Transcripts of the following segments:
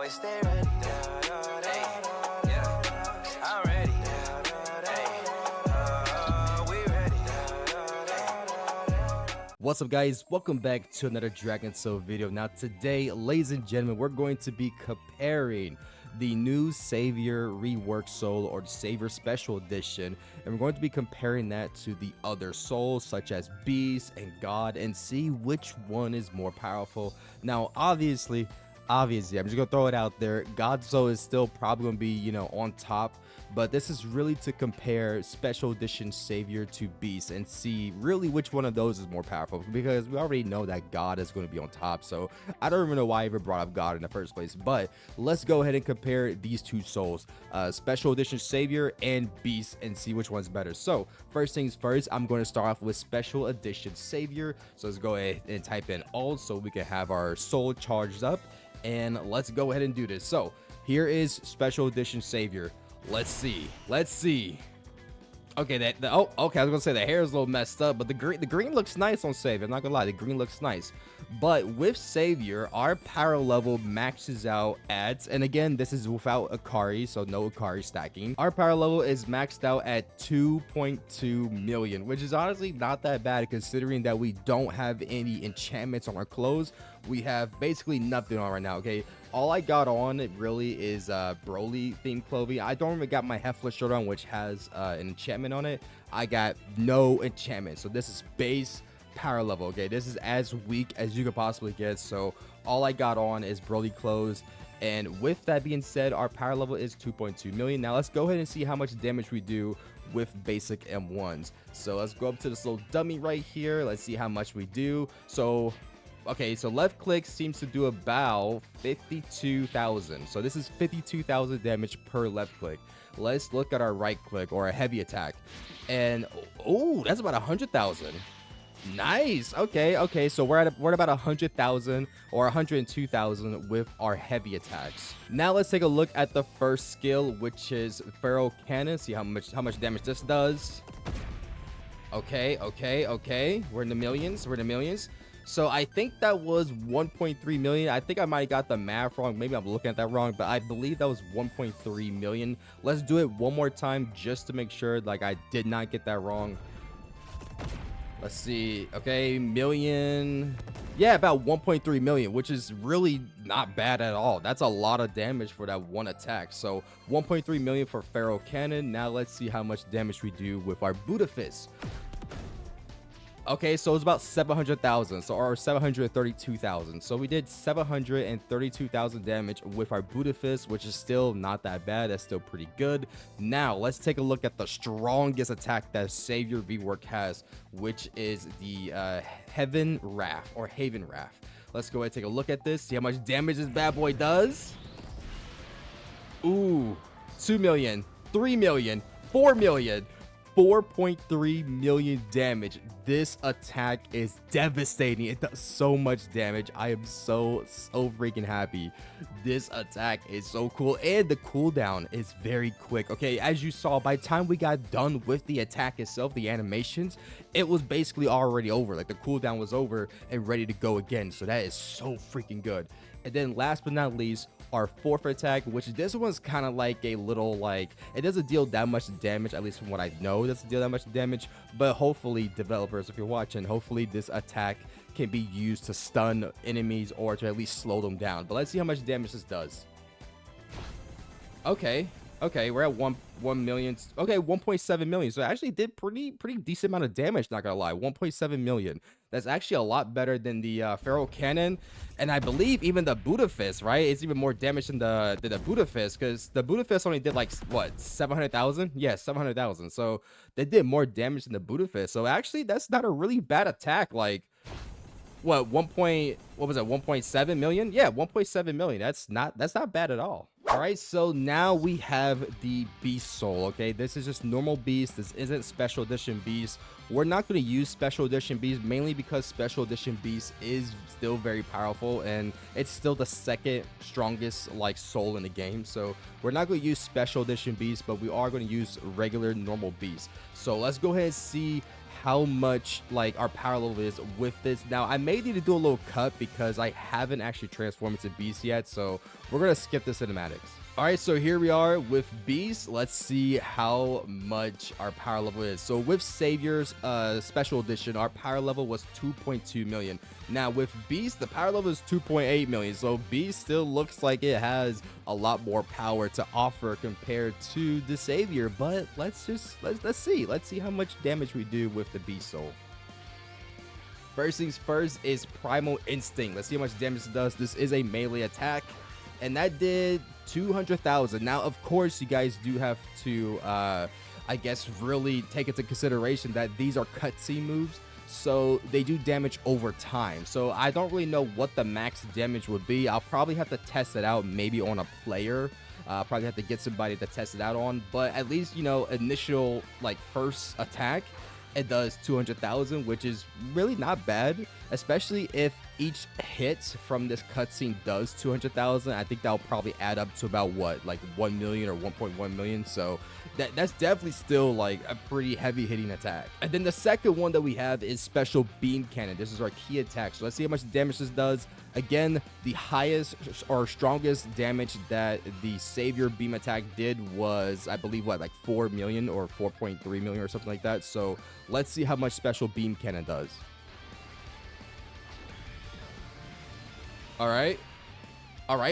always stay ready. Hey, yeah, I'm ready. Hey, we ready. What's up, guys? Welcome back to another Dragon Soul video. Now today, ladies and gentlemen, we're going to be comparing the new Savior rework soul, or the Savior special edition, and we're going to be comparing that to the other souls such as Beast and God, and see which one is more powerful. Now obviously I'm just gonna throw it out there, God soul is still probably gonna be, on top, but this is really to compare special edition Savior to Beast and see really which one of those is more powerful, because we already know that God is going to be on top. So I don't even know why I even brought up God in the first place, but let's go ahead and compare these two souls, special edition Savior and Beast, and see which one's better. So first things first, I'm going to start off with special edition Savior. So let's go ahead and type in alt so we can have our soul charged up, and let's go ahead and do this. So here is special edition Savior. Let's see. Okay, okay, I was gonna say the hair is a little messed up, but the green looks nice on Savior. I'm not gonna lie, the green looks nice. But with Savior, our power level maxes out at, and again, this is without Akari, so no Akari stacking. Our power level is maxed out at 2.2 million, which is honestly not that bad considering that we don't have any enchantments on our clothes. We have basically nothing on right now. Okay, all I got on it really is Broly themed clothing. I don't even got my Hefla shirt on, which has an enchantment on it. I got no enchantment, so this is base power level. Okay, this is as weak as you could possibly get, so all I got on is Broly clothes. And with that being said, our power level is 2.2 million. Now let's go ahead and see how much damage we do with basic M1s. So let's go up to this little dummy right here. Let's see how much we do. So okay, so left click seems to do about 52,000. So this is 52,000 damage per left click. Let's look at our right click, or a heavy attack, and oh, that's about 100,000. Nice. Okay, so we're at about 100,000 or 102,000 with our heavy attacks. Now let's take a look at the first skill, which is Pharaoh Cannon. See how much damage this does. Okay, we're in the millions. So I think that was 1.3 million. I think I might have got the math wrong. Maybe I'm looking at that wrong, but I believe that was 1.3 million. Let's do it one more time just to make sure like I did not get that wrong. Let's see. Okay, million. Yeah, about 1.3 million, which is really not bad at all. That's a lot of damage for that one attack. So 1.3 million for Pharaoh Cannon. Now let's see how much damage we do with our Buddha Fist. Okay, so it's about 700,000, or 732,000. So we did 732,000 damage with our Buddha Fist, which is still not that bad. That's still pretty good. Now let's take a look at the strongest attack that Savior rework has, which is the Haven Wrath. Let's go ahead and take a look at this, see how much damage this bad boy does. Ooh, 2 million, 3 million, 4 million. 4.3 million damage. This attack is devastating. It does so much damage. I am so freaking happy. This attack is so cool, and the cooldown is very quick. Okay, as you saw, by the time we got done with the attack itself, the animations, it was basically already over. Like the cooldown was over and ready to go again. So that is so freaking good. And then last but not least, our fourth attack, which this one's kind of like a little, like, it doesn't deal that much damage, at least from what I know, it doesn't deal that much damage, but hopefully, developers, if you're watching, hopefully this attack can be used to stun enemies or to at least slow them down. But let's see how much damage this does. Okay, we're at 1 million. Okay, 1.7 million. So it actually did pretty decent amount of damage, not gonna lie. 1.7 million. That's actually a lot better than the Pharaoh Cannon, and I believe even the Buddha Fist, right? It's even more damage than the Buddha Fist, because the Buddha Fist only did like what, 700,000? Yeah, 700,000. So they did more damage than the Buddha Fist. So actually, that's not a really bad attack. Like, what, what was it, 1.7 million? Yeah, 1.7 million. That's not bad at all. All right, so now we have the Beast Soul. Okay, this is just normal Beast. This isn't Special Edition Beast. We're not going to use Special Edition Beast, mainly because Special Edition Beast is still very powerful, and it's still the second strongest like soul in the game. So we're not going to use Special Edition Beast, but we are going to use regular normal Beast. So let's go ahead and see how much like our power level is with this. Now I may need to do a little cut because I haven't actually transformed into beast yet, so we're gonna skip the cinematics. All right, so here we are with Beast. Let's see how much our power level is. So with Savior's special edition, our power level was 2.2 million. Now with Beast, the power level is 2.8 million. So Beast still looks like it has a lot more power to offer compared to the Savior. But let's see how much damage we do with the Beast Soul. First things first is Primal Instinct. Let's see how much damage it does. This is a melee attack, and that did 200,000. Now, of course, you guys do have to, I guess, really take into consideration that these are cutscene moves, so they do damage over time. So I don't really know what the max damage would be. I'll probably have to test it out maybe on a player. Probably have to get somebody to test it out on, but at least, you know, initial, like, first attack, it does 200,000, which is really not bad, especially if each hit from this cutscene does 200,000. I think that'll probably add up to about what, like 1 million or 1.1 million. So that's definitely still like a pretty heavy hitting attack. And then the second one that we have is Special Beam Cannon. This is our key attack. So let's see how much damage this does. Again, the highest or strongest damage that the Savior beam attack did was, I believe, what, like 4 million or 4.3 million or something like that. So let's see how much Special Beam Cannon does. All right,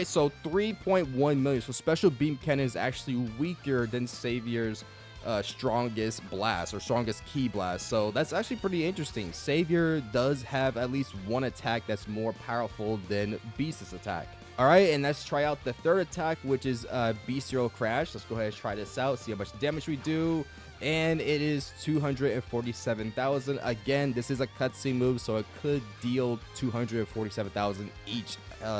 so 3.1 million. So Special Beam Cannon is actually weaker than Savior's strongest blast or strongest key blast. So that's actually pretty interesting. Savior does have at least one attack that's more powerful than Beast's attack. All right, and let's try out the third attack, which is Bestial Crash. Let's go ahead and try this out, see how much damage we do. And it is 247,000. Again, this is a cutscene move, so it could deal 247,000 each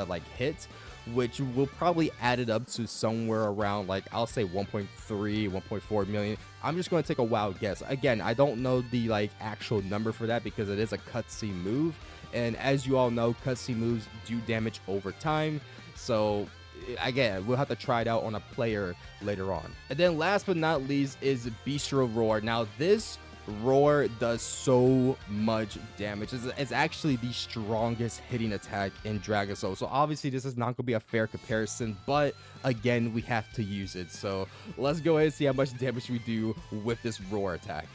like hit, which will probably add it up to somewhere around, like, I'll say 1.3, 1.4 million. I'm just going to take a wild guess. Again, I don't know the like actual number for that because it is a cutscene move, and as you all know, cutscene moves do damage over time. So again, we'll have to try it out on a player later on. And then last but not least is Bestial Roar. Now this roar does so much damage. It's actually the strongest hitting attack in Dragon Soul. So obviously this is not going to be a fair comparison, but again, we have to use it. So let's go ahead and see how much damage we do with this roar attack.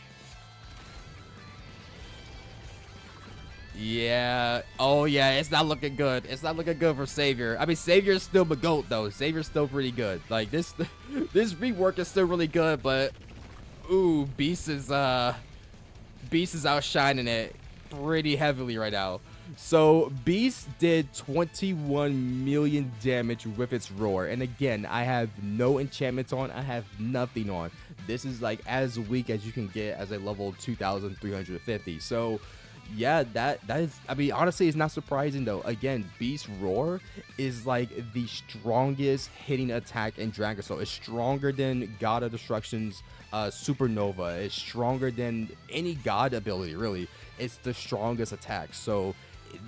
Yeah. Oh, yeah. It's not looking good. It's not looking good for Savior. I mean, Savior is still the GOAT, though. Savior's still pretty good. Like, this rework is still really good, but ooh, Beast is outshining it pretty heavily right now. So Beast did 21 million damage with its roar, and again, I have no enchantments on. I have nothing on. This is like as weak as you can get as a level 2,350. So yeah, that is, I mean, honestly, it's not surprising though. Again, Beast Roar is like the strongest hitting attack in Dragon Soul. It's stronger than God of Destruction's Supernova. It's stronger than any God ability, really. It's the strongest attack. So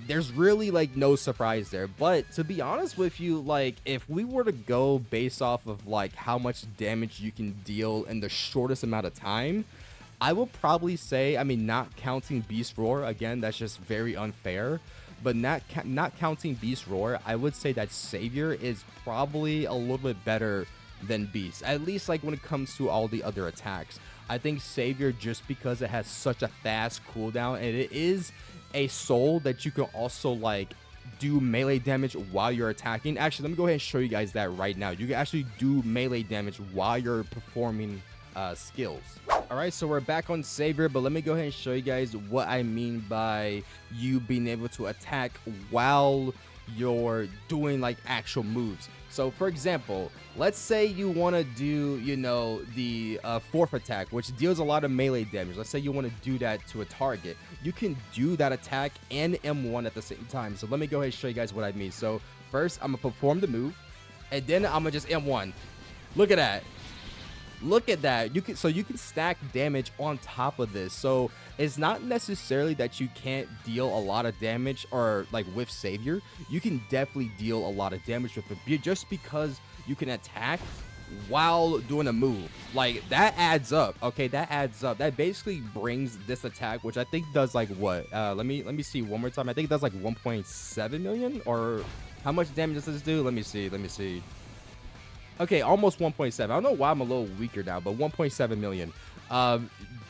there's really like no surprise there. But to be honest with you, like if we were to go based off of like how much damage you can deal in the shortest amount of time, I will probably say, I mean, not counting Beast Roar, again, that's just very unfair, but not counting Beast Roar, I would say that Savior is probably a little bit better than Beast, at least like when it comes to all the other attacks. I think Savior, just because it has such a fast cooldown, and it is a soul that you can also like do melee damage while you're attacking. Actually, let me go ahead and show you guys that right now. You can actually do melee damage while you're performing skills. All right, so we're back on Savior, but let me go ahead and show you guys what I mean by you being able to attack while you're doing like actual moves. So for example, let's say you want to do, you know, the fourth attack, which deals a lot of melee damage. Let's say you want to do that to a target. You can do that attack and M1 at the same time. So let me go ahead and show you guys what I mean. So first, I'm gonna perform the move, and then I'm gonna just M1. Look at that. Look at that. You can stack damage on top of this. So it's not necessarily that you can't deal a lot of damage or like with Savior. You can definitely deal a lot of damage with it just because you can attack while doing a move. Like, that adds up. Okay, that adds up. That basically brings this attack, which I think does like what? Let me see one more time. I think it does like 1.7 million, or how much damage does this do? Let me see. Okay, almost 1.7. I don't know why I'm a little weaker now, but 1.7 million.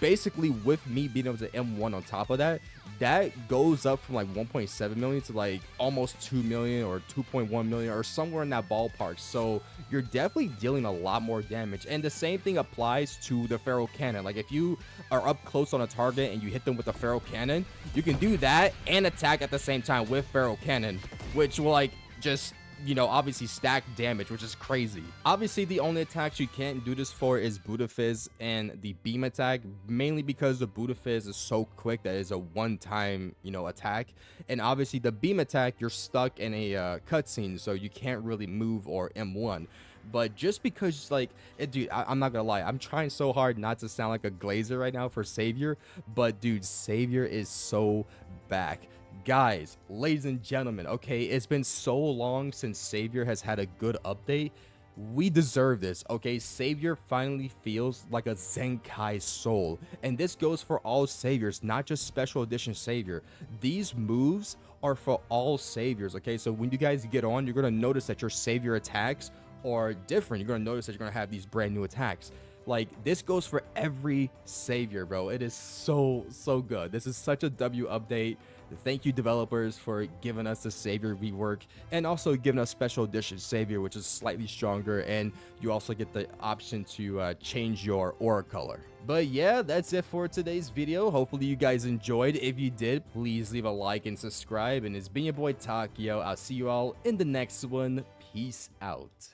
Basically, with me being able to M1 on top of that, that goes up from like 1.7 million to like almost 2 million or 2.1 million or somewhere in that ballpark. So you're definitely dealing a lot more damage. And the same thing applies to the Pharaoh Cannon. Like, if you are up close on a target and you hit them with the Pharaoh Cannon, you can do that and attack at the same time with Pharaoh Cannon, which will like just, you know, obviously stack damage, which is crazy. Obviously, the only attacks you can't do this for is Buddha Fizz and the beam attack, mainly because the Buddha Fizz is so quick that it's a one-time, you know, attack. And obviously the beam attack, you're stuck in a cutscene, so you can't really move or M1. But just because, like, dude, I'm not gonna lie, I'm trying so hard not to sound like a glazer right now for Savior, but dude, Savior is so back. Guys, ladies and gentlemen, okay, it's been so long since Savior has had a good update. We deserve this, okay? Savior finally feels like a Zenkai soul, and this goes for all Saviors, not just Special Edition Savior. These moves are for all Saviors, okay? So when you guys get on, you're gonna notice that your Savior attacks are different. You're gonna notice that you're gonna have these brand new attacks. Like, this goes for every Savior, bro. It is so good. This is such a W update. Thank you, developers, for giving us the Savior rework and also giving us Special Edition Savior, which is slightly stronger, and you also get the option to change your aura color. But yeah, that's it for today's video. Hopefully you guys enjoyed. If you did, please leave a like and subscribe. And it's been your boy Takeoi. I'll see you all in the next one. Peace out.